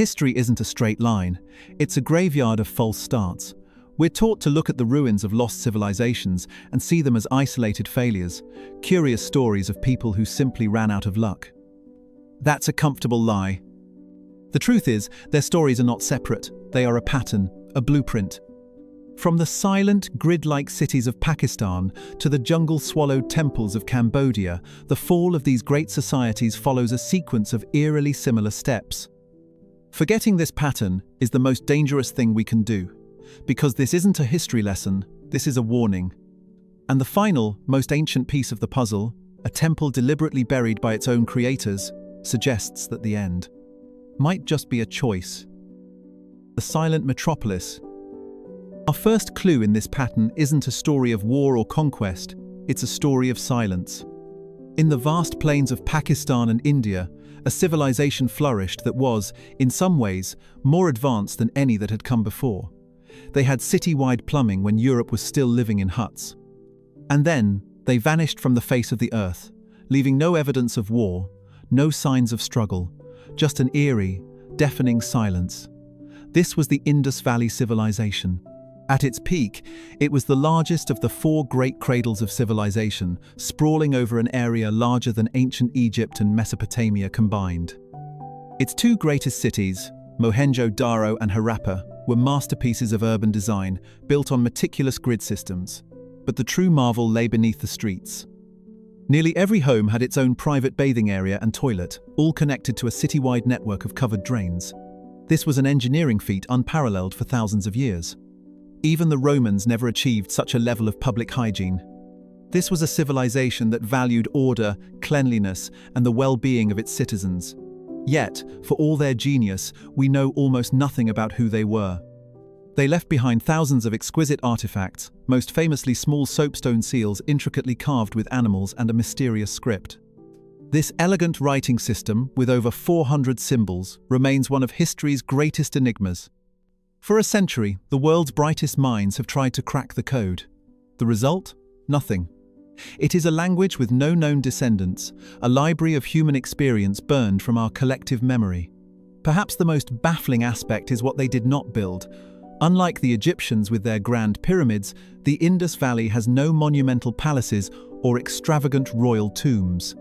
History isn't a straight line. It's a graveyard of false starts. We're taught to look at the ruins of lost civilizations and see them as isolated failures, curious stories of people who simply ran out of luck. That's a comfortable lie. The truth is, their stories are not separate. They are a pattern, a blueprint. From the silent, grid-like cities of Pakistan to the jungle-swallowed temples of Cambodia, the fall of these great societies follows a sequence of eerily similar steps. Forgetting this pattern is the most dangerous thing we can do, because this isn't a history lesson, this is a warning. And the final, most ancient piece of the puzzle, a temple deliberately buried by its own creators, suggests that the end might just be a choice. The silent metropolis. Our first clue in this pattern isn't a story of war or conquest, it's a story of silence. In the vast plains of Pakistan and India, a civilization flourished that was, in some ways, more advanced than any that had come before. They had city-wide plumbing when Europe was still living in huts. And then, they vanished from the face of the earth, leaving no evidence of war, no signs of struggle, just an eerie, deafening silence. This was the Indus Valley civilization. At its peak, it was the largest of the four great cradles of civilization, sprawling over an area larger than ancient Egypt and Mesopotamia combined. Its two greatest cities, Mohenjo-Daro and Harappa, were masterpieces of urban design, built on meticulous grid systems. But the true marvel lay beneath the streets. Nearly every home had its own private bathing area and toilet, all connected to a citywide network of covered drains. This was an engineering feat unparalleled for thousands of years. Even the Romans never achieved such a level of public hygiene. This was a civilization that valued order, cleanliness, and the well-being of its citizens. Yet, for all their genius, we know almost nothing about who they were. They left behind thousands of exquisite artifacts, most famously small soapstone seals intricately carved with animals and a mysterious script. This elegant writing system, with over 400 symbols, remains one of history's greatest enigmas. For a century, the world's brightest minds have tried to crack the code. The result? Nothing. It is a language with no known descendants, a library of human experience burned from our collective memory. Perhaps the most baffling aspect is what they did not build. Unlike the Egyptians with their grand pyramids, the Indus Valley has no monumental palaces or extravagant royal tombs.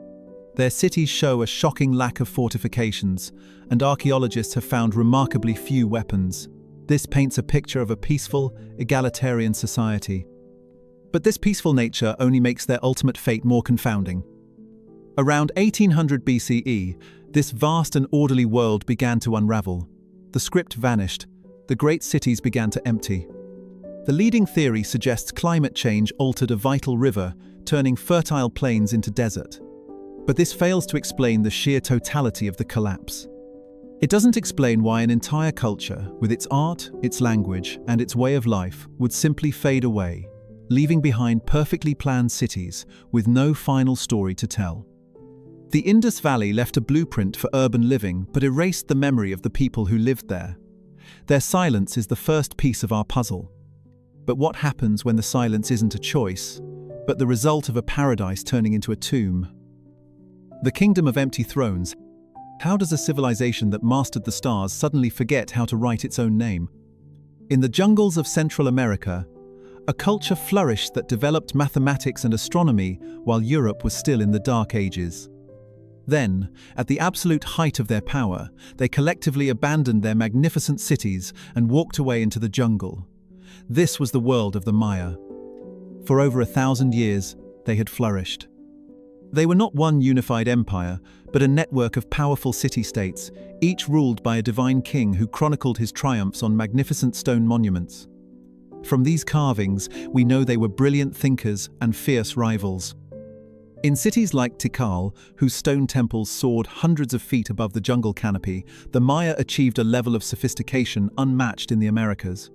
Their cities show a shocking lack of fortifications, and archaeologists have found remarkably few weapons. This paints a picture of a peaceful, egalitarian society. But this peaceful nature only makes their ultimate fate more confounding. Around 1800 BCE, this vast and orderly world began to unravel. The script vanished. The great cities began to empty. The leading theory suggests climate change altered a vital river, turning fertile plains into desert. But this fails to explain the sheer totality of the collapse. It doesn't explain why an entire culture, with its art, its language, and its way of life, would simply fade away, leaving behind perfectly planned cities with no final story to tell. The Indus Valley left a blueprint for urban living but erased the memory of the people who lived there. Their silence is the first piece of our puzzle. But what happens when the silence isn't a choice, but the result of a paradise turning into a tomb? The Kingdom of Empty Thrones. How does a civilization that mastered the stars suddenly forget how to write its own name? In the jungles of Central America, a culture flourished that developed mathematics and astronomy while Europe was still in the Dark Ages. Then, at the absolute height of their power, they collectively abandoned their magnificent cities and walked away into the jungle. This was the world of the Maya. For over 1,000 years, they had flourished. They were not one unified empire, but a network of powerful city-states, each ruled by a divine king who chronicled his triumphs on magnificent stone monuments. From these carvings, we know they were brilliant thinkers and fierce rivals. In cities like Tikal, whose stone temples soared hundreds of feet above the jungle canopy, the Maya achieved a level of sophistication unmatched in the Americas.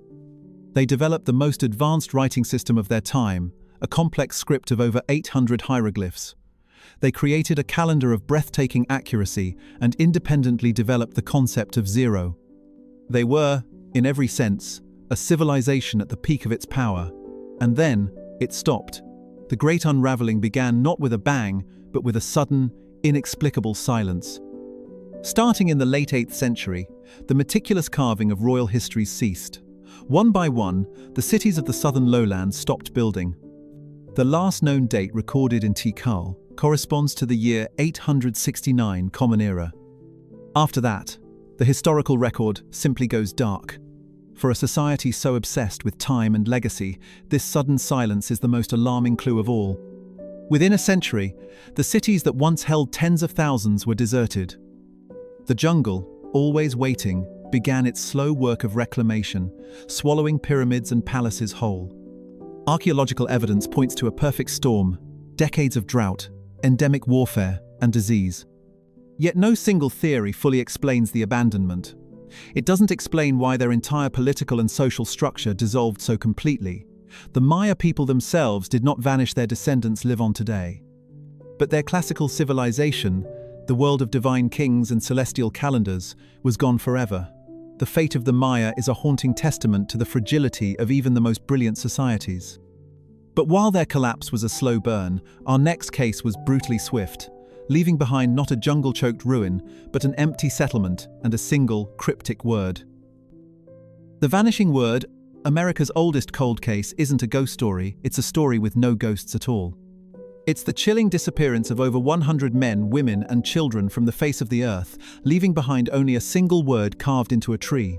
They developed the most advanced writing system of their time, a complex script of over 800 hieroglyphs. They created a calendar of breathtaking accuracy and independently developed the concept of zero. They were, in every sense, a civilization at the peak of its power. And then, it stopped. The great unraveling began not with a bang, but with a sudden, inexplicable silence. Starting in the late 8th century, the meticulous carving of royal histories ceased. One by one, the cities of the southern lowlands stopped building. The last known date recorded in Tikal corresponds to the year 869 Common Era. After that, the historical record simply goes dark. For a society so obsessed with time and legacy, this sudden silence is the most alarming clue of all. Within a century, the cities that once held tens of thousands were deserted. The jungle, always waiting, began its slow work of reclamation, swallowing pyramids and palaces whole. Archaeological evidence points to a perfect storm, decades of drought, endemic warfare, and disease. Yet no single theory fully explains the abandonment. It doesn't explain why their entire political and social structure dissolved so completely. The Maya people themselves did not vanish, their descendants live on today. But their classical civilization, the world of divine kings and celestial calendars, was gone forever. The fate of the Maya is a haunting testament to the fragility of even the most brilliant societies. But while their collapse was a slow burn, our next case was brutally swift, leaving behind not a jungle-choked ruin, but an empty settlement and a single, cryptic word. The Vanishing Word, America's oldest cold case, isn't a ghost story, it's a story with no ghosts at all. It's the chilling disappearance of over 100 men, women, and children from the face of the earth, leaving behind only a single word carved into a tree.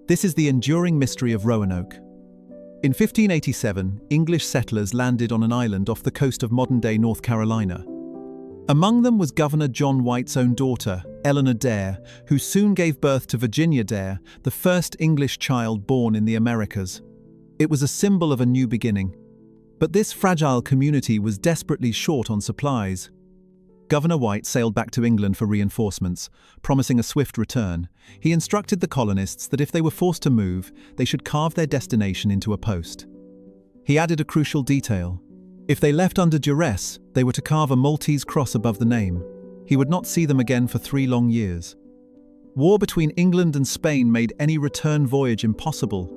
This is the enduring mystery of Roanoke. In 1587, English settlers landed on an island off the coast of modern-day North Carolina. Among them was Governor John White's own daughter, Eleanor Dare, who soon gave birth to Virginia Dare, the first English child born in the Americas. It was a symbol of a new beginning. But this fragile community was desperately short on supplies. Governor White sailed back to England for reinforcements, promising a swift return. He instructed the colonists that if they were forced to move, they should carve their destination into a post. He added a crucial detail. If they left under duress, they were to carve a Maltese cross above the name. He would not see them again for 3 long years. War between England and Spain made any return voyage impossible.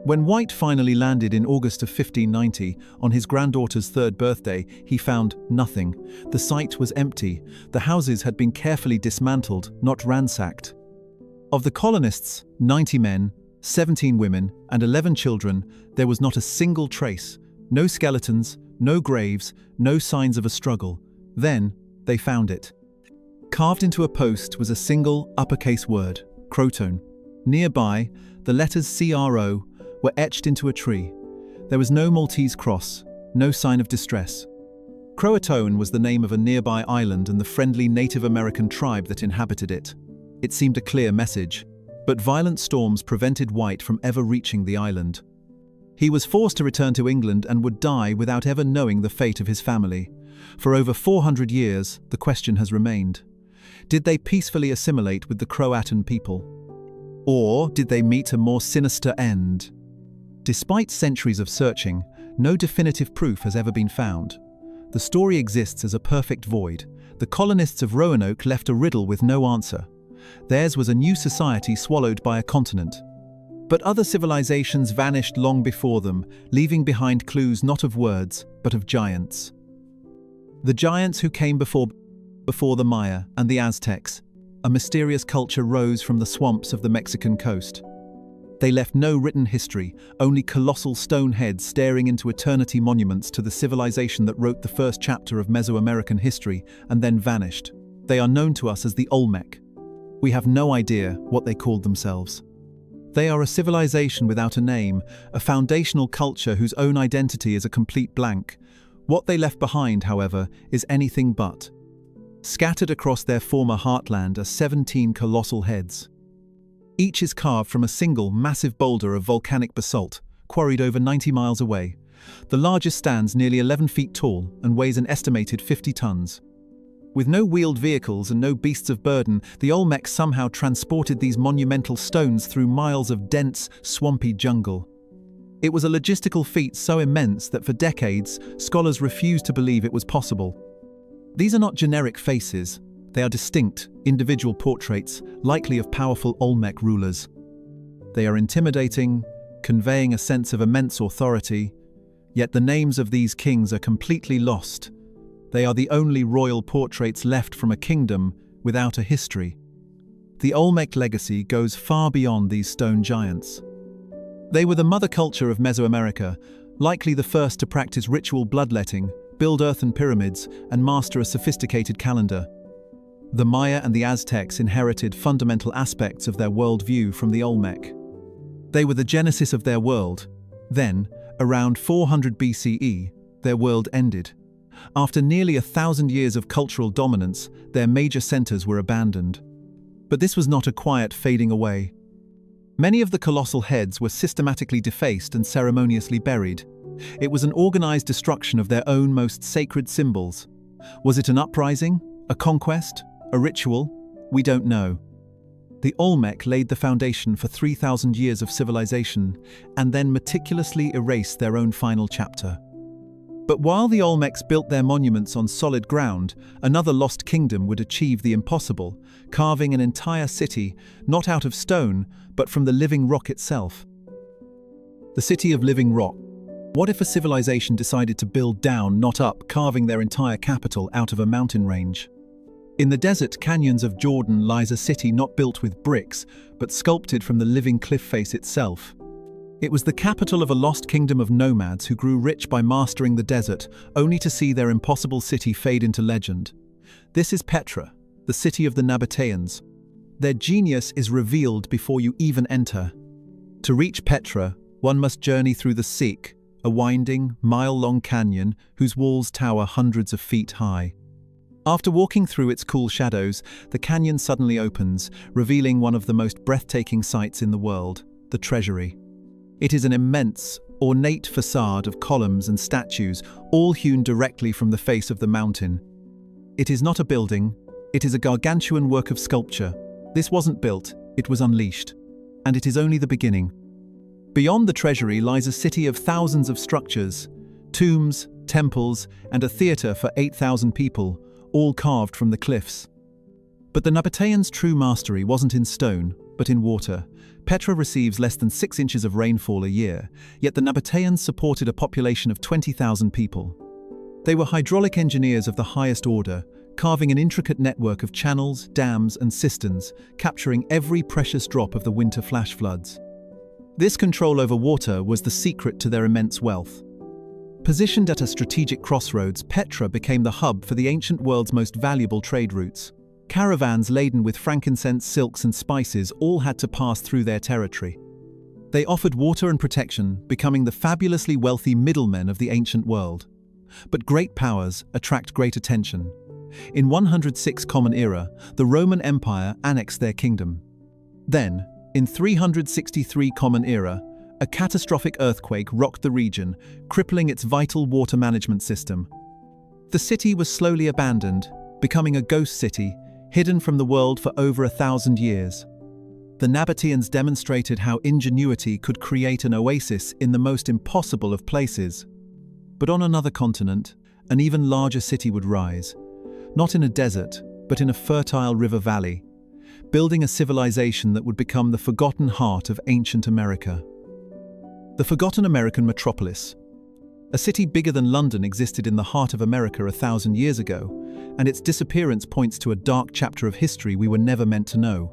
When White finally landed in August of 1590, on his granddaughter's 3rd birthday, he found nothing. The site was empty. The houses had been carefully dismantled, not ransacked. Of the colonists, 90 men, 17 women, and 11 children, there was not a single trace. No skeletons, no graves, no signs of a struggle. Then, they found it. Carved into a post was a single uppercase word, Croton. Nearby, the letters CRO were etched into a tree. There was no Maltese cross, no sign of distress. Croatoan was the name of a nearby island and the friendly Native American tribe that inhabited it. It seemed a clear message, but violent storms prevented White from ever reaching the island. He was forced to return to England and would die without ever knowing the fate of his family. For over 400 years, the question has remained. Did they peacefully assimilate with the Croatan people? Or did they meet a more sinister end? Despite centuries of searching, no definitive proof has ever been found. The story exists as a perfect void. The colonists of Roanoke left a riddle with no answer. Theirs was a new society swallowed by a continent. But other civilizations vanished long before them, leaving behind clues not of words, but of giants. The giants who came before the Maya and the Aztecs, a mysterious culture rose from the swamps of the Mexican coast. They left no written history, only colossal stone heads staring into eternity, monuments to the civilization that wrote the first chapter of Mesoamerican history and then vanished. They are known to us as the Olmec. We have no idea what they called themselves. They are a civilization without a name, a foundational culture whose own identity is a complete blank. What they left behind, however, is anything but. Scattered across their former heartland are 17 colossal heads. Each is carved from a single massive boulder of volcanic basalt, quarried over 90 miles away. The largest stands nearly 11 feet tall and weighs an estimated 50 tons. With no wheeled vehicles and no beasts of burden, the Olmecs somehow transported these monumental stones through miles of dense, swampy jungle. It was a logistical feat so immense that for decades, scholars refused to believe it was possible. These are not generic faces. They are distinct, individual portraits, likely of powerful Olmec rulers. They are intimidating, conveying a sense of immense authority, yet the names of these kings are completely lost. They are the only royal portraits left from a kingdom without a history. The Olmec legacy goes far beyond these stone giants. They were the mother culture of Mesoamerica, likely the first to practice ritual bloodletting, build earthen pyramids, and master a sophisticated calendar. The Maya and the Aztecs inherited fundamental aspects of their worldview from the Olmec. They were the genesis of their world. Then, around 400 BCE, their world ended. After nearly 1,000 years of cultural dominance, their major centers were abandoned. But this was not a quiet fading away. Many of the colossal heads were systematically defaced and ceremoniously buried. It was an organized destruction of their own most sacred symbols. Was it an uprising? A conquest? A ritual? We don't know. The Olmec laid the foundation for 3,000 years of civilization and then meticulously erased their own final chapter. But while the Olmecs built their monuments on solid ground, another lost kingdom would achieve the impossible, carving an entire city, not out of stone, but from the living rock itself. The city of living rock. What if a civilization decided to build down, not up, carving their entire capital out of a mountain range? In the desert canyons of Jordan lies a city not built with bricks, but sculpted from the living cliff face itself. It was the capital of a lost kingdom of nomads who grew rich by mastering the desert, only to see their impossible city fade into legend. This is Petra, the city of the Nabateans. Their genius is revealed before you even enter. To reach Petra, one must journey through the Sikh, a winding, mile-long canyon whose walls tower hundreds of feet high. After walking through its cool shadows, the canyon suddenly opens, revealing one of the most breathtaking sights in the world, the treasury. It is an immense, ornate facade of columns and statues, all hewn directly from the face of the mountain. It is not a building, it is a gargantuan work of sculpture. This wasn't built, it was unleashed. And it is only the beginning. Beyond the treasury lies a city of thousands of structures, tombs, temples, and a theatre for 8,000 people, all carved from the cliffs. But the Nabateans' true mastery wasn't in stone, but in water. Petra receives less than 6 inches of rainfall a year, yet the Nabateans supported a population of 20,000 people. They were hydraulic engineers of the highest order, carving an intricate network of channels, dams, and cisterns, capturing every precious drop of the winter flash floods. This control over water was the secret to their immense wealth. Positioned at a strategic crossroads, Petra became the hub for the ancient world's most valuable trade routes. Caravans laden with frankincense, silks, and spices all had to pass through their territory. They offered water and protection, becoming the fabulously wealthy middlemen of the ancient world. But great powers attract great attention. In 106 Common Era, the Roman Empire annexed their kingdom. Then, in 363 Common Era, a catastrophic earthquake rocked the region, crippling its vital water management system. The city was slowly abandoned, becoming a ghost city, hidden from the world for over 1,000 years. The Nabateans demonstrated how ingenuity could create an oasis in the most impossible of places. But on another continent, an even larger city would rise, not in a desert, but in a fertile river valley, building a civilization that would become the forgotten heart of ancient America. The forgotten American metropolis. A city bigger than London existed in the heart of America 1,000 years ago, and its disappearance points to a dark chapter of history we were never meant to know.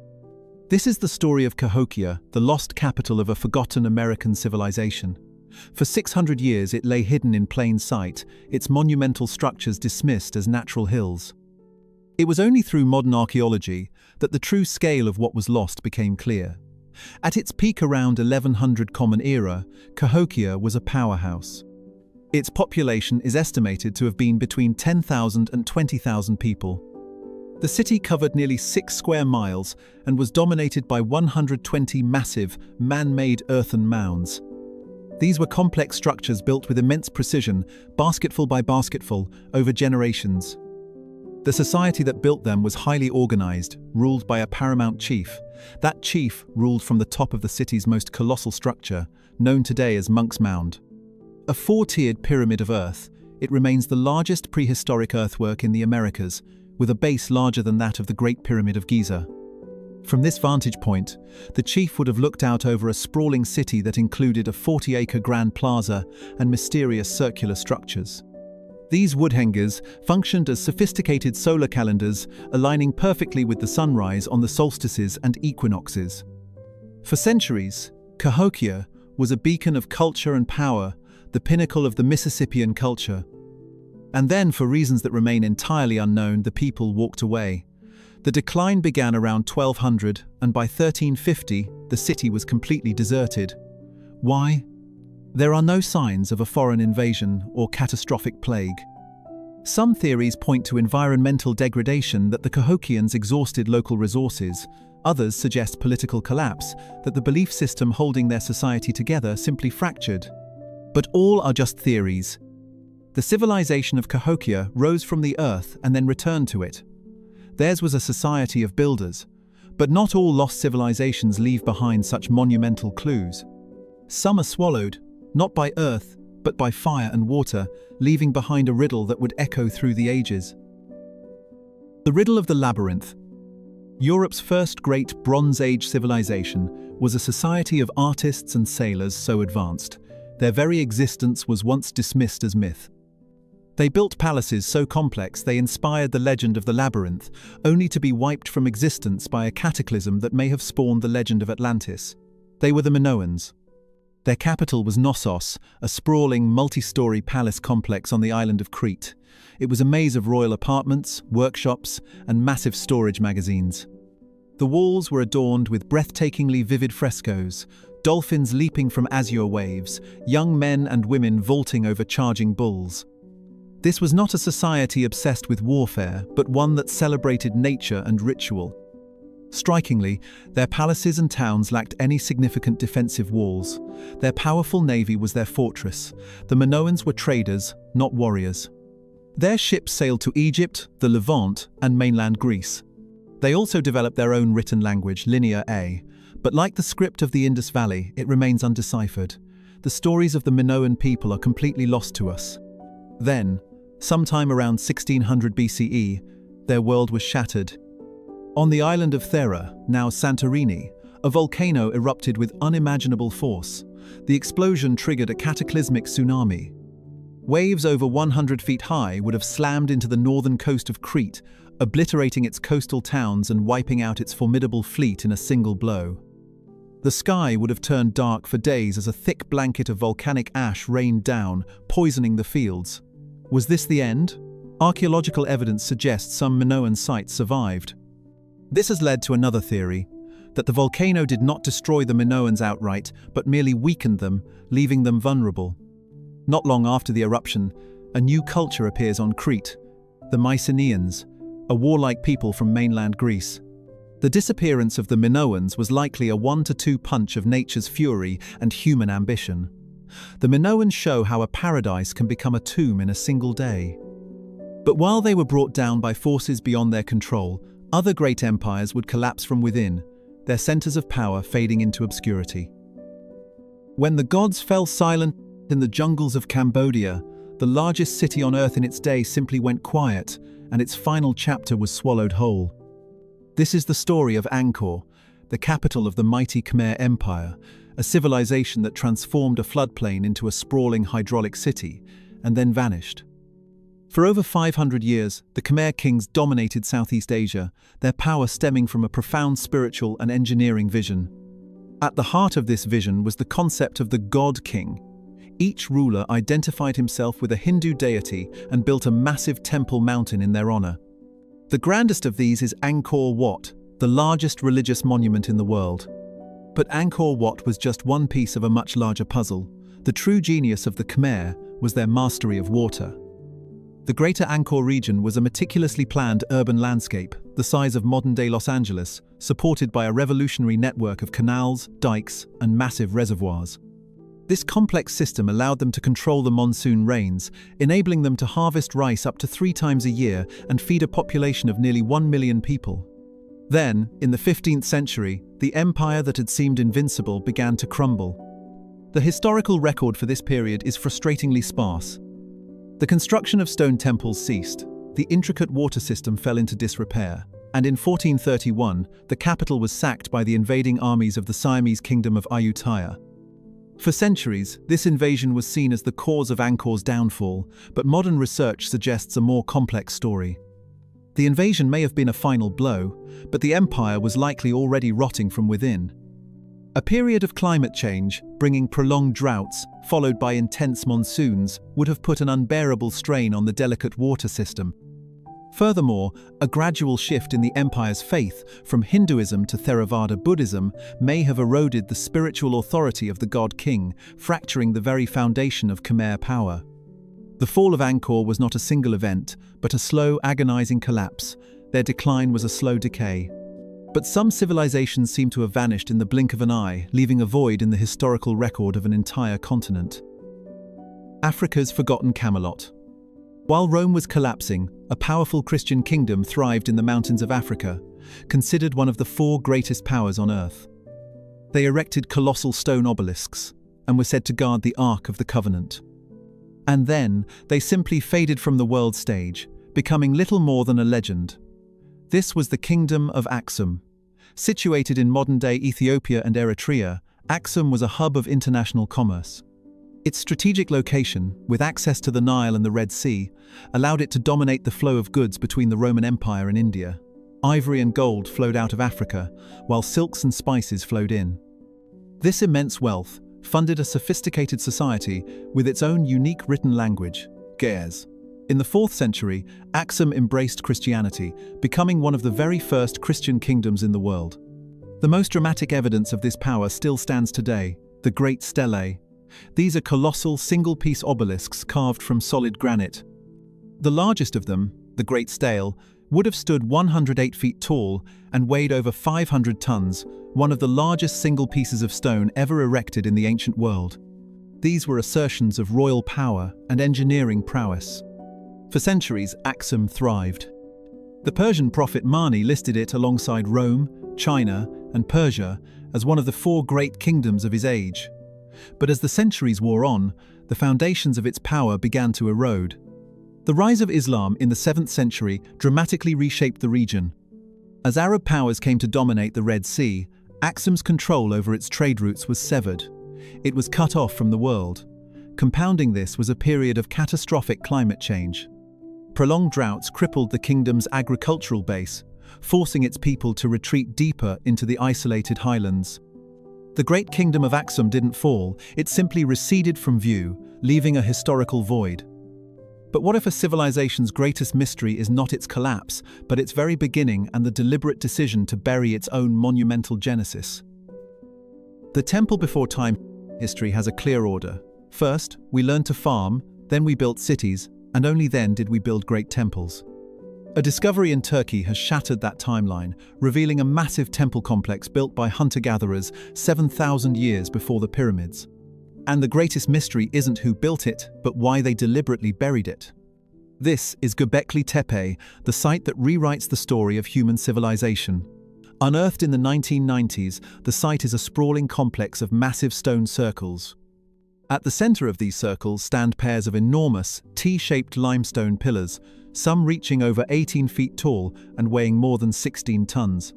This is the story of Cahokia, the lost capital of a forgotten American civilization. For 600 years it lay hidden in plain sight, its monumental structures dismissed as natural hills. It was only through modern archaeology that the true scale of what was lost became clear. At its peak around 1100 Common Era, Cahokia was a powerhouse. Its population is estimated to have been between 10,000 and 20,000 people. The city covered nearly 6 square miles and was dominated by 120 massive, man-made earthen mounds. These were complex structures built with immense precision, basketful by basketful, over generations. The society that built them was highly organized, ruled by a paramount chief. That chief ruled from the top of the city's most colossal structure, known today as Monk's Mound. A 4-tiered pyramid of earth, it remains the largest prehistoric earthwork in the Americas, with a base larger than that of the Great Pyramid of Giza. From this vantage point, the chief would have looked out over a sprawling city that included a 40-acre grand plaza and mysterious circular structures. These wood hangers functioned as sophisticated solar calendars, aligning perfectly with the sunrise on the solstices and equinoxes. For centuries, Cahokia was a beacon of culture and power, the pinnacle of the Mississippian culture. And then, for reasons that remain entirely unknown, the people walked away. The decline began around 1200, and by 1350, the city was completely deserted. Why? There are no signs of a foreign invasion or catastrophic plague. Some theories point to environmental degradation, that the Cahokians exhausted local resources. Others suggest political collapse, that the belief system holding their society together simply fractured. But all are just theories. The civilization of Cahokia rose from the earth and then returned to it. Theirs was a society of builders, but not all lost civilizations leave behind such monumental clues. Some are swallowed, not by earth, but by fire and water, leaving behind a riddle that would echo through the ages. The riddle of the labyrinth. Europe's first great Bronze Age civilization was a society of artists and sailors so advanced, their very existence was once dismissed as myth. They built palaces so complex they inspired the legend of the labyrinth, only to be wiped from existence by a cataclysm that may have spawned the legend of Atlantis. They were the Minoans. Their capital was Knossos, a sprawling, multi-story palace complex on the island of Crete. It was a maze of royal apartments, workshops, and massive storage magazines. The walls were adorned with breathtakingly vivid frescoes, dolphins leaping from azure waves, young men and women vaulting over charging bulls. This was not a society obsessed with warfare, but one that celebrated nature and ritual. Strikingly, their palaces and towns lacked any significant defensive walls. Their powerful navy was their fortress. The Minoans were traders, not warriors. Their ships sailed to Egypt, the Levant, and mainland Greece. They also developed their own written language, Linear A, but like the script of the Indus Valley, it remains undeciphered. The stories of the Minoan people are completely lost to us. Then, sometime around 1600 BCE, their world was shattered. On the island of Thera, now Santorini, a volcano erupted with unimaginable force. The explosion triggered a cataclysmic tsunami. Waves over 100 feet high would have slammed into the northern coast of Crete, obliterating its coastal towns and wiping out its formidable fleet in a single blow. The sky would have turned dark for days as a thick blanket of volcanic ash rained down, poisoning the fields. Was this the end? Archaeological evidence suggests some Minoan sites survived. This has led to another theory, that the volcano did not destroy the Minoans outright, but merely weakened them, leaving them vulnerable. Not long after the eruption, a new culture appears on Crete, the Mycenaeans, a warlike people from mainland Greece. The disappearance of the Minoans was likely a 1-2 punch of nature's fury and human ambition. The Minoans show how a paradise can become a tomb in a single day. But while they were brought down by forces beyond their control, other great empires would collapse from within, their centers of power fading into obscurity. When the gods fell silent in the jungles of Cambodia, the largest city on earth in its day simply went quiet, and its final chapter was swallowed whole. This is the story of Angkor, the capital of the mighty Khmer Empire, a civilization that transformed a floodplain into a sprawling hydraulic city, and then vanished. For over 500 years, the Khmer kings dominated Southeast Asia, their power stemming from a profound spiritual and engineering vision. At the heart of this vision was the concept of the God King. Each ruler identified himself with a Hindu deity and built a massive temple mountain in their honor. The grandest of these is Angkor Wat, the largest religious monument in the world. But Angkor Wat was just one piece of a much larger puzzle. The true genius of the Khmer was their mastery of water. The Greater Angkor region was a meticulously planned urban landscape, the size of modern-day Los Angeles, supported by a revolutionary network of canals, dikes, and massive reservoirs. This complex system allowed them to control the monsoon rains, enabling them to harvest rice up to 3 times a year and feed a population of nearly 1 million people. Then, in the 15th century, the empire that had seemed invincible began to crumble. The historical record for this period is frustratingly sparse. The construction of stone temples ceased, the intricate water system fell into disrepair, and in 1431, the capital was sacked by the invading armies of the Siamese kingdom of Ayutthaya. For centuries, this invasion was seen as the cause of Angkor's downfall, but modern research suggests a more complex story. The invasion may have been a final blow, but the empire was likely already rotting from within. A period of climate change, bringing prolonged droughts, followed by intense monsoons, would have put an unbearable strain on the delicate water system. Furthermore, a gradual shift in the empire's faith, from Hinduism to Theravada Buddhism, may have eroded the spiritual authority of the god-king, fracturing the very foundation of Khmer power. The fall of Angkor was not a single event, but a slow, agonizing collapse. Their decline was a slow decay. But some civilizations seem to have vanished in the blink of an eye, leaving a void in the historical record of an entire continent. Africa's forgotten Camelot. While Rome was collapsing, a powerful Christian kingdom thrived in the mountains of Africa, considered one of the 4 greatest powers on earth. They erected colossal stone obelisks, and were said to guard the Ark of the Covenant. And then, they simply faded from the world stage, becoming little more than a legend. This was the Kingdom of Aksum. Situated in modern-day Ethiopia and Eritrea, Aksum was a hub of international commerce. Its strategic location, with access to the Nile and the Red Sea, allowed it to dominate the flow of goods between the Roman Empire and India. Ivory and gold flowed out of Africa, while silks and spices flowed in. This immense wealth funded a sophisticated society with its own unique written language, Ge'ez. In the 4th century, Aksum embraced Christianity, becoming one of the very first Christian kingdoms in the world. The most dramatic evidence of this power still stands today, the Great Stelae. These are colossal single-piece obelisks carved from solid granite. The largest of them, the Great Stele, would have stood 108 feet tall and weighed over 500 tons, one of the largest single pieces of stone ever erected in the ancient world. These were assertions of royal power and engineering prowess. For centuries, Aksum thrived. The Persian prophet Mani listed it alongside Rome, China, and Persia as one of the 4 great kingdoms of his age. But as the centuries wore on, the foundations of its power began to erode. The rise of Islam in the 7th century dramatically reshaped the region. As Arab powers came to dominate the Red Sea, Aksum's control over its trade routes was severed. It was cut off from the world. Compounding this was a period of catastrophic climate change. Prolonged droughts crippled the kingdom's agricultural base, forcing its people to retreat deeper into the isolated highlands. The great kingdom of Aksum didn't fall, it simply receded from view, leaving a historical void. But what if a civilization's greatest mystery is not its collapse, but its very beginning and the deliberate decision to bury its own monumental genesis? The temple before time history has a clear order. First, we learned to farm, then we built cities, and only then did we build great temples. A discovery in Turkey has shattered that timeline, revealing a massive temple complex built by hunter-gatherers 7,000 years before the pyramids. And the greatest mystery isn't who built it, but why they deliberately buried it. This is Göbekli Tepe, the site that rewrites the story of human civilization. Unearthed in the 1990s, the site is a sprawling complex of massive stone circles. At the center of these circles stand pairs of enormous, T-shaped limestone pillars, some reaching over 18 feet tall and weighing more than 16 tons.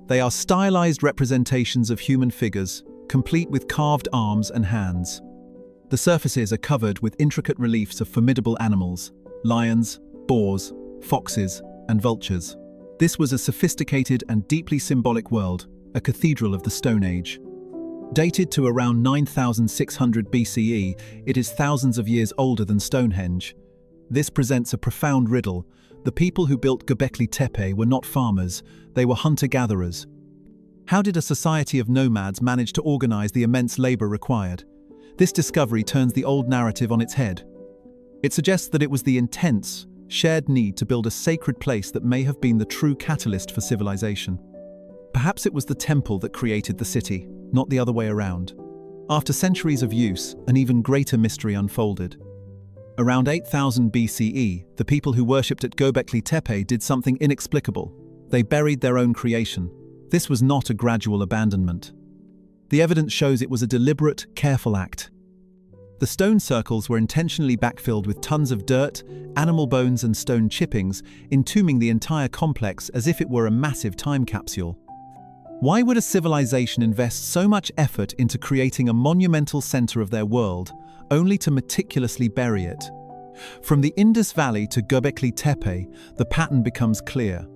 They are stylized representations of human figures, complete with carved arms and hands. The surfaces are covered with intricate reliefs of formidable animals: lions, boars, foxes, and vultures. This was a sophisticated and deeply symbolic world, a cathedral of the Stone Age. Dated to around 9600 BCE, it is thousands of years older than Stonehenge. This presents a profound riddle. The people who built Göbekli Tepe were not farmers, they were hunter-gatherers. How did a society of nomads manage to organize the immense labor required? This discovery turns the old narrative on its head. It suggests that it was the intense, shared need to build a sacred place that may have been the true catalyst for civilization. Perhaps it was the temple that created the city, not the other way around. After centuries of use, an even greater mystery unfolded. Around 8000 BCE, the people who worshipped at Göbekli Tepe did something inexplicable. They buried their own creation. This was not a gradual abandonment. The evidence shows it was a deliberate, careful act. The stone circles were intentionally backfilled with tons of dirt, animal bones and stone chippings, entombing the entire complex as if it were a massive time capsule. Why would a civilization invest so much effort into creating a monumental center of their world, only to meticulously bury it? From the Indus Valley to Göbekli Tepe, the pattern becomes clear.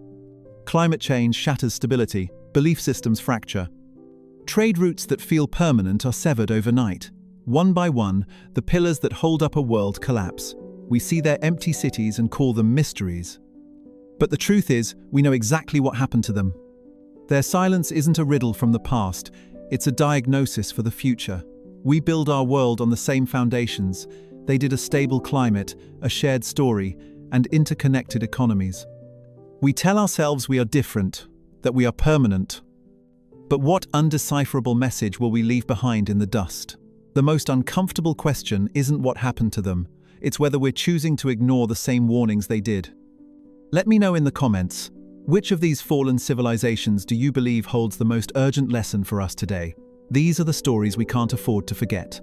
Climate change shatters stability, belief systems fracture. Trade routes that feel permanent are severed overnight. One by one, the pillars that hold up a world collapse. We see their empty cities and call them mysteries. But the truth is, we know exactly what happened to them. Their silence isn't a riddle from the past, it's a diagnosis for the future. We build our world on the same foundations. They did a stable climate, a shared story, and interconnected economies. We tell ourselves we are different, that we are permanent. But what undecipherable message will we leave behind in the dust? The most uncomfortable question isn't what happened to them, it's whether we're choosing to ignore the same warnings they did. Let me know in the comments, which of these fallen civilizations do you believe holds the most urgent lesson for us today? These are the stories we can't afford to forget.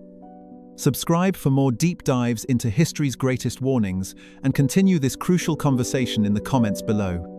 Subscribe for more deep dives into history's greatest warnings and continue this crucial conversation in the comments below.